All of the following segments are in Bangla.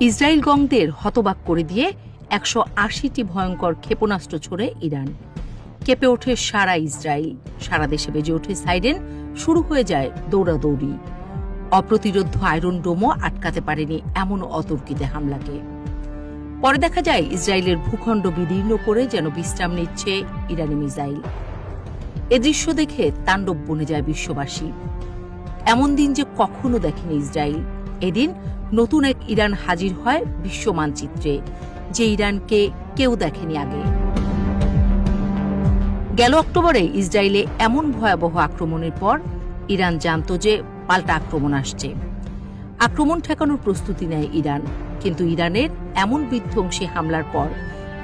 ইসরায়েলগণদের হতবাক করে দিয়ে 180টি ভয়ঙ্কর ক্ষেপণাস্ত্র ছোড়ে ইরান। কেঁপে ওঠে সারা ইসরায়েল, সারা দেশে বেজে ওঠে সাইরেন, শুরু হয়ে যায় দৌড়াদৌড়ি। অপ্রতিরোধ আয়রন ডোমও আটকাতে পারেনি এমন অতর্কিতে হামলাকে। পরে দেখা যায় ইসরায়েলের ভূখণ্ড বিদীর্ণ করে যেন বিশ্রাম নিচ্ছে ইরানি মিসাইল। এ দৃশ্য দেখে তাণ্ডব বনে যায় বিশ্ববাসী। এমন দিন যে কখনো দেখেনি ইসরায়েল। এদিন নতুন এক ইরান হাজির হয় বিশ্ব মানচিত্রে, যে ইরানকে কেউ দেখেনি আগে। গেল অক্টোবরে ইসরায়েলে এমন ভয়াবহ আক্রমণের পর ইরান জানত যে পাল্টা আক্রমণ আসছে। আক্রমণ ঠেকানোর প্রস্তুতি নেয় ইরান, কিন্তু ইরানের এমন বিধ্বংসী হামলার পর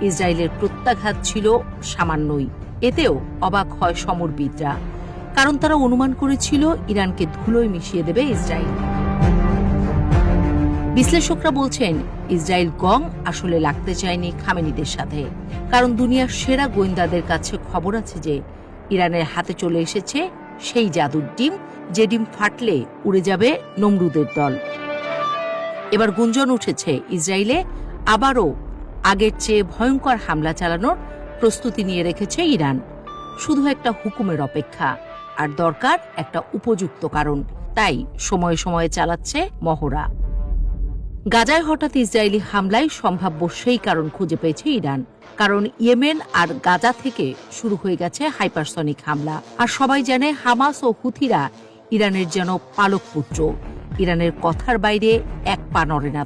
ইসরায়েলের প্রত্যাঘাত ছিল সামান্যই। এতেও অবাক হয় সমরবিদরা, কারণ তারা অনুমান করেছিল ইরানকে ধুলোয় মিশিয়ে দেবে ইসরায়েল। বিশ্লেষকরা বলছেন ইসরায়েল গং আসলে লাগতে চায়নি খামেনিদের সাথে, কারণ দুনিয়ার সেরা গোয়েন্দাদের কাছে খবর আছে যে ইরানের হাতে চলে এসেছে সেই জাদুর ডিম, যে ডিম ফাটলে উড়ে যাবে নমরুদের দল। এবার গুঞ্জন উঠেছে ইসরায়েলে আবারও আগের চেয়ে ভয়ঙ্কর হামলা চালানোর প্রস্তুতি নিয়ে রেখেছে ইরান। শুধু একটা হুকুমের অপেক্ষা, আর দরকার একটা উপযুক্ত কারণ। তাই সময়ে সময়ে চালাচ্ছে মহড়া। গাজায় হঠাৎ ইসরায়েলি হামলায় সম্ভাব্য সেই কারণ খুঁজে পেয়েছে ইরান, কারণ ইয়েমেন আর গাজা থেকে শুরু হয়ে গেছে হাইপারসনিক হামলা। আর সবাই জানে হামাস ও হুথিরা ইরানের যেন পালক পুত্র। ইরানের কথার বাইরে এক পা নড়ে না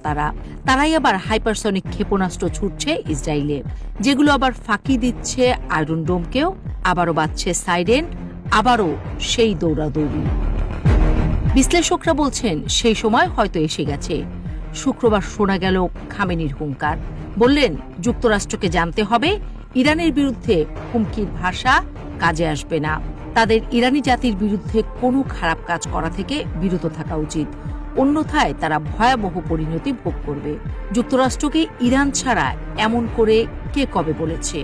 তারাই আবার হাইপারসনিক ক্ষেপণাস্ত্র ছুটছে ইসরায়েলে, যেগুলো আবার ফাঁকি দিচ্ছে আয়রন ডোমকেও। আবারও বাজছে সাইরেন, আবারও সেই দৌড়াদৌড়ি। বিশ্লেষকরা বলছেন সেই সময় হয়তো এসে গেছে। শুক্রবার শোনা গেল খামেনির হুঙ্কার। বললেন যুক্তরাষ্ট্রকে জানতে হবে ইরানের বিরুদ্ধে হুমকির ভাষা কাজে আসবে না। তাদের ইরানি জাতির বিরুদ্ধে কোনো খারাপ কাজ করা থেকে বিরত থাকা উচিত, অন্যথায় তারা ভয়াবহ পরিণতি ভোগ করবে। যুক্তরাষ্ট্রকে ইরান ছাড়া এমন করে কে কবে বলেছে?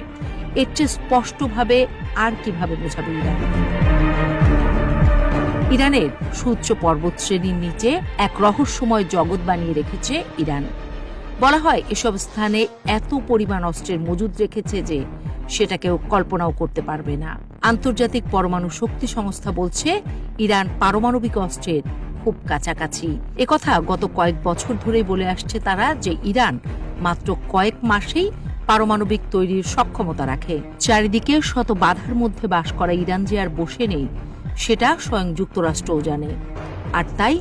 এর চেয়ে স্পষ্টভাবে আর কিভাবে বোঝাবে ইরান? ইরানের সুউচ্চ পর্বতশ্রেণীর নিচে এক রহস্যময় জগৎ বানিয়ে রেখেছে ইরান। বলা হয় এসব স্থানে এত পরিমাণ অস্ত্রের মজুদ রেখেছে যে সেটা কেউ কল্পনাও করতে পারবে না। আন্তর্জাতিক পরমাণু শক্তি সংস্থা বলছে ইরান পারমাণবিক অস্ত্রের খুব কাছাকাছি। একথা গত কয়েক বছর ধরেই বলে আসছে তারা, যে ইরান মাত্র কয়েক মাসেই পারমাণবিক তৈরির সক্ষমতা রাখে। চারিদিকে শত বাধার মধ্যে বাস করা ইরান যে আর বসে নেই, সেটা স্বয়ং যুক্তরাষ্ট্রও জানে। আর তাই